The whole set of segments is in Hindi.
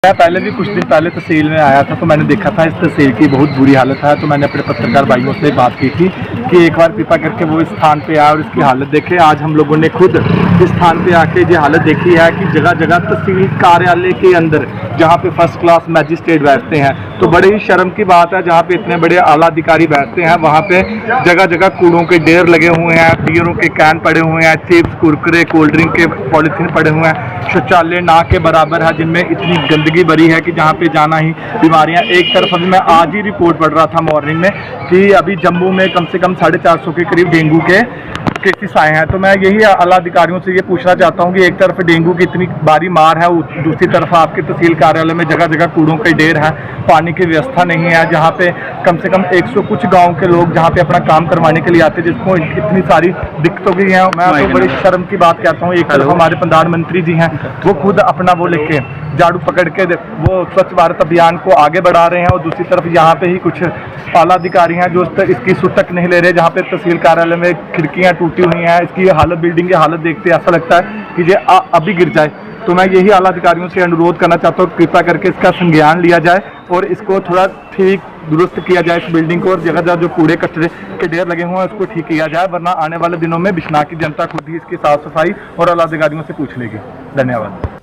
मैं पहले भी कुछ दिन पहले तहसील में आया था तो मैंने देखा था इस तहसील की बहुत बुरी हालत है। तो मैंने अपने पत्रकार भाइयों से बात की थी कि एक बार कृपा करके वो इस स्थान पे आए और इसकी हालत देखें। आज हम लोगों ने खुद इस स्थान पे आके ये हालत देखी है कि जगह जगह तहसील कार्यालय के अंदर जहाँ पे फर्स्ट क्लास मैजिस्ट्रेट बैठते हैं तो बड़े ही शर्म की बात है, जहाँ पे इतने बड़े आला अधिकारी बैठते हैं वहाँ पे जगह जगह कूड़ों के ढेर लगे हुए हैं, बियरों के कैन पड़े हुए हैं, चिप्स कुरकुरे कोल्ड ड्रिंक के पॉलीथीन पड़े हुए हैं। शौचालय ना के बराबर है जिनमें इतनी गंदगी भरी है कि जहाँ पे जाना ही बीमारियाँ। एक तरफ अभी मैं आज ही रिपोर्ट पढ़ रहा था मॉर्निंग में कि अभी जम्मू में कम से कम 450 के करीब डेंगू के केसेस आए हैं। तो मैं यही आला अधिकारियों से ये पूछना चाहता हूँ कि एक तरफ डेंगू की इतनी भारी मार है, दूसरी तरफ आपके तहसील कार्यालय में जगह जगह कूड़ों के ढेर है, पानी की व्यवस्था नहीं है, जहाँ पे कम से कम 100 कुछ गाँव के लोग जहाँ पे अपना काम करवाने के लिए आते हैं, जिसको इतनी सारी दिक्कतों की है। मैं तो बड़ी शर्म की बात कहता हूँ, एक तरफ हमारे प्रधानमंत्री जी हैं वो खुद अपना वो लेके झाड़ू पकड़ के वो स्वच्छ भारत अभियान को आगे बढ़ा रहे हैं, और दूसरी तरफ यहाँ पे ही कुछ आला अधिकारी हैं जो इसकी सुध तक नहीं ले रहे। जहाँ पे तहसील कार्यालय में खिड़कियाँ टूटी हुई हैं, इसकी हालत, बिल्डिंग की हालत देखते ऐसा लगता है कि ये अभी गिर जाए। तो मैं यही आला अधिकारियों से अनुरोध करना चाहता हूँ, कृपया करके इसका संज्ञान लिया जाए और इसको थोड़ा ठीक दुरुस्त किया जाए इस बिल्डिंग को, और जगह जगह जो कूड़े कचरे के ढेर लगे हुए हैं उसको ठीक किया जाए, वरना आने वाले दिनों में बिश्नाह की जनता खुद ही इसकी साफ सफाई और आला अधिकारियों से पूछ लेगी। धन्यवाद।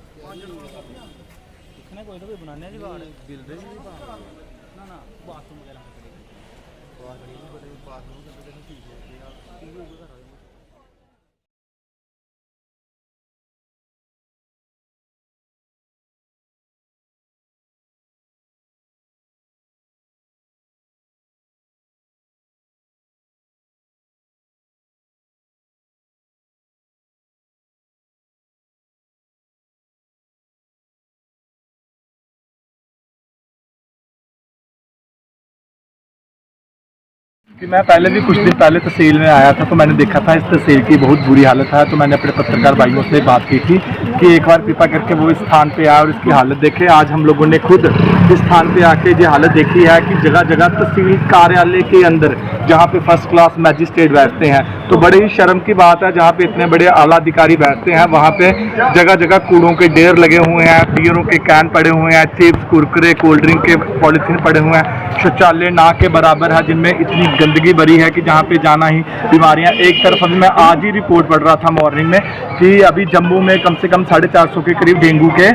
कि मैं पहले भी कुछ दिन पहले तहसील में आया था तो मैंने देखा था इस तहसील की बहुत बुरी हालत है। तो मैंने अपने पत्रकार भाइयों से बात की थी कि एक बार कृपा करके वो इस स्थान पे आए और इसकी हालत देखें। आज हम लोगों ने खुद इस स्थान पे आके ये हालत देखी है कि जगह जगह तहसील कार्यालय के अंदर जहाँ पे फर्स्ट क्लास मैजिस्ट्रेट बैठते हैं तो बड़े ही शर्म की बात है, जहाँ पे इतने बड़े आला अधिकारी बैठते हैं वहाँ पे जगह जगह कूड़ों के ढेर लगे हुए हैं, बियरों के कैन पड़े हुए हैं, चिप्स कुरकुरे कोल्ड ड्रिंक के पॉलीथीन पड़े हुए हैं। शौचालय ना के बराबर है जिनमें इतनी गंदगी भरी है कि जहाँ पे जाना ही बीमारियाँ। एक तरफ अभी मैं आज ही रिपोर्ट पढ़ रहा था मॉर्निंग में कि अभी जम्मू में कम से कम 450 के करीब डेंगू के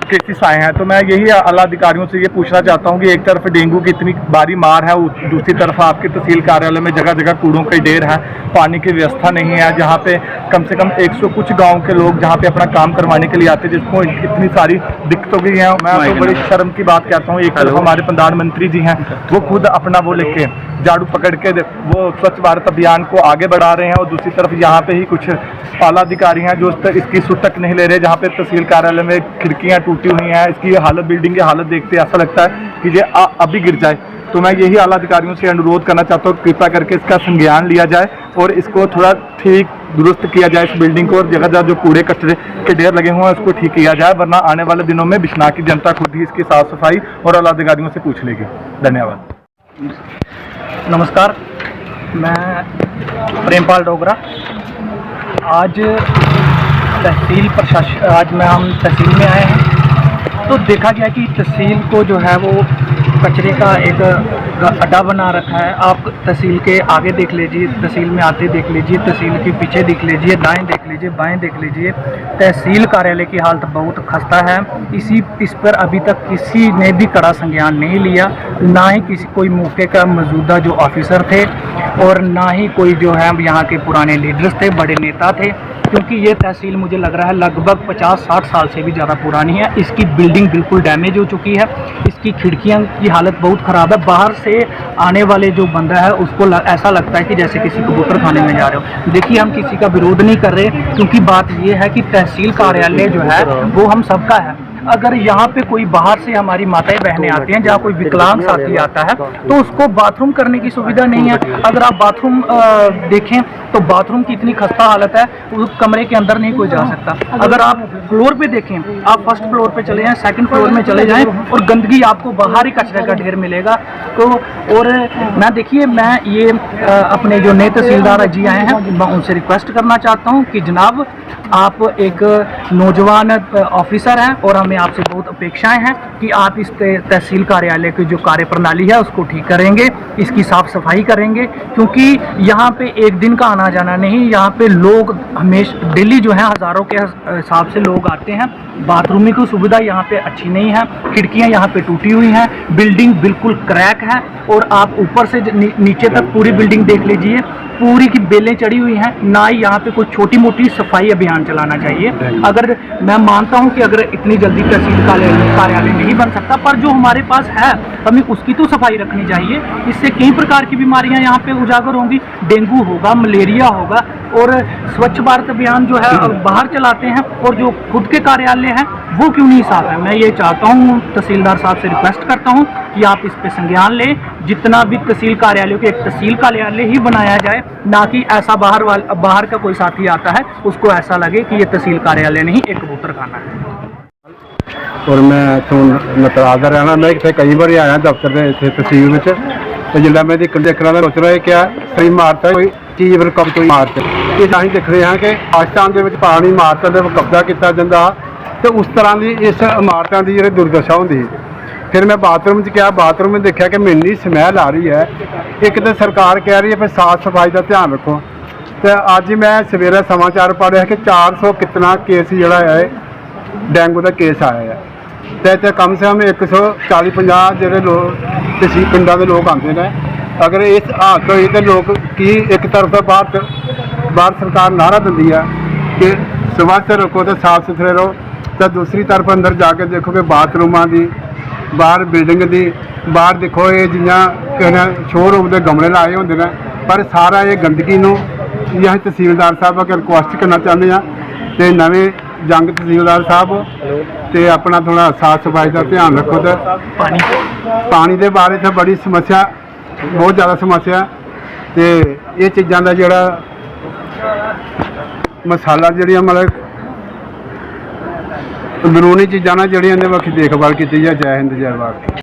केसेस आए हैं। तो मैं यही आला अधिकारियों से ये पूछना चाहता हूँ कि एक तरफ डेंगू की इतनी भारी मार है, दूसरी तरफ आपके तहसील कार्यालय में जगह जगह कूड़ों के ढेर है, पानी की व्यवस्था नहीं है, जहाँ पे कम से कम 100 कुछ गाँव के लोग जहाँ पे अपना काम करवाने के लिए आते हैं, जिसको इतनी सारी दिक्कतों की है। मैं तो बड़ी शर्म की बात कहता हूँ, एक तरफ हमारे प्रधानमंत्री जी हैं वो खुद अपना वो लेके झाड़ू पकड़ के वो स्वच्छ भारत अभियान को आगे बढ़ा रहे हैं, और दूसरी तरफ यहाँ पे ही कुछ आला अधिकारी हैं जो इसकी सुध तक नहीं ले रहे। जहाँ पे तहसील कार्यालय में खिड़कियाँ टूटी हुई हैं, इसकी हालत, बिल्डिंग की हालत देखते ऐसा लगता है कि ये अभी गिर जाए। तो मैं यही आला अधिकारियों से अनुरोध करना चाहता हूँ, कृपया करके इसका संज्ञान लिया जाए और इसको थोड़ा ठीक दुरुस्त किया जाए इस बिल्डिंग को, और जगह जगह जो कूड़े कचरे के ढेर लगे हुए हैं उसको ठीक किया जाए, वरना आने वाले दिनों में बिश्नाह की जनता खुद ही इसकी साफ सफाई और आला अधिकारियों से पूछ लेगी। धन्यवाद। नमस्कार, मैं प्रेमपाल डोगरा। आज हम तहसील में आए हैं तो देखा गया कि तहसील को जो है वो कचरे का एक अड्डा बना रखा है। आप तहसील के आगे देख लीजिए, तहसील में आते देख लीजिए, तहसील के पीछे देख लीजिए, दाएं देख लीजिए, बाएं देख लीजिए। तहसील कार्यालय की हालत बहुत खस्ता है। इस पर अभी तक किसी ने भी कड़ा संज्ञान नहीं लिया, ना ही कोई मौके का मौजूदा जो ऑफिसर थे और ना ही कोई जो है यहाँ के पुराने लीडर्स थे, बड़े नेता थे। क्योंकि ये तहसील मुझे लग रहा है लगभग 50-60 साल से भी ज़्यादा पुरानी है। इसकी बिल्डिंग बिल्कुल डैमेज हो चुकी है, इसकी खिड़कियाँ की हालत बहुत ख़राब है। बाहर से आने वाले जो बंदा है उसको ऐसा लगता है कि जैसे किसी कबूतर खाने में जा रहे हो। देखिए, हम किसी का विरोध नहीं कर रहे, क्योंकि बात ये है कि तहसील कार्यालय जो है वो हम सबका है। अगर यहाँ पे कोई बाहर से हमारी माताएं बहनें आती हैं, जहाँ कोई विकलांग साथी आता है तो उसको बाथरूम करने की सुविधा नहीं है। अगर आप बाथरूम देखें तो बाथरूम की इतनी खस्ता हालत है, उस कमरे के अंदर नहीं कोई जा सकता। अगर आप फ्लोर पे देखें, आप फर्स्ट फ्लोर पे चले जाएं, सेकंड फ्लोर में चले जाएं और गंदगी आपको बाहर ही कचरे का ढेर मिलेगा। तो और मैं देखिए, मैं ये अपने जो नए तहसीलदार जी आए हैं, मैं उनसे रिक्वेस्ट करना चाहता हूँ कि जनाब, आप एक नौजवान ऑफिसर हैं और हमें आपसे बहुत अपेक्षाएं हैं कि आप इस तहसील कार्यालय की जो कार्य प्रणाली है उसको ठीक करेंगे, इसकी साफ सफाई करेंगे, क्योंकि यहाँ पे एक दिन का आना जाना नहीं, यहाँ पे लोग हमेशा डेली जो है हज़ारों के हिसाब से लोग आते हैं। बाथरूम की सुविधा यहाँ पे अच्छी नहीं है, खिड़कियाँ यहाँ पे टूटी हुई हैं, बिल्डिंग बिल्कुल क्रैक है, और आप ऊपर से नीचे तक पूरी बिल्डिंग देख लीजिए, पूरी की बेलें चढ़ी हुई हैं। ना ही यहाँ पे कोई छोटी मोटी सफाई अभियान चलाना चाहिए। अगर मैं मानता हूँ कि अगर इतनी जल्दी तहसील कार्यालय नहीं बन सकता, पर जो हमारे पास है हमें उसकी तो सफाई रखनी चाहिए। इससे कई प्रकार की बीमारियाँ यहाँ पे उजागर होंगी, डेंगू होगा, मलेरिया होगा। और स्वच्छ भारत अभियान जो है बाहर चलाते हैं और जो खुद के कार्यालय हैं वो क्यों नहीं साफ है। मैं ये चाहता हूँ, तहसीलदार साहब से रिक्वेस्ट करता हूँ कि आप इस पे संज्ञान लें, जितना भी तहसील कार्यालयों के एक तहसील कार्यालय ही बनाया जाए, ना कि ऐसा बाहर का कोई साथी आता है उसको ऐसा लगे कि ये तहसील कार्यालय नहीं, एक कबूतर खाना है। और मैं इतों नतराज रहना, मैं इतने कई बार आया दफ्तर के इतने तहसील में, तो जिला मैं देखना तो सोच रहा क्या सही इमारत कोई चीज़ पर कब कोई इमारत ये अं देख रहे हैं कि पाकिस्तान के पुरानी इमारतों पर कब्जा किया जाता, तो उस तरह की इस इमारतों की जी दुर्दशा होंगी। फिर मैं बाथरूम गया, बाथरूम में देखा कि मैं इन्नी समैल आ रही है। एक तो सरकार कह रही है फिर साफ सफाई का ध्यान रखो, तो अज मैं सवेरे समाचार पढ़ा कि 400 कितना केस जोड़ा है डेंगू का केस आया है, तो इतने कम से कम 140-50 जो लोग तहसील पिंडों के लोग आते हैं। अगर इस हालत हुई तो लोग की एक तरफ बाहर सरकार नारा दी है कि स्वच्छ रखो तो साफ सुथरे रहो, तो दूसरी तरफ अंदर जाके देखो कि बाथरूमां की बाहर बिल्डिंग की बाहर देखो ये जियां कहना शोरूम के गमले लाए होंगे ने, पर सारा ये गंदगी नूं असीं तहसीलदार साहब अगर रिक्वेस्ट करना चाहते हैं तो नवे जंग तहसीलदार साहब तो अपना थोड़ा साफ सफाई का ध्यान रखो। तो पानी के बारे तो बड़ी समस्या, बहुत ज़्यादा समस्या, तो ये चीज़ों का जोड़ा मसाला जी मतलब अंदरूनी चीज़ों ना जी देखभाल की जाए। जय हिंद जय भारत।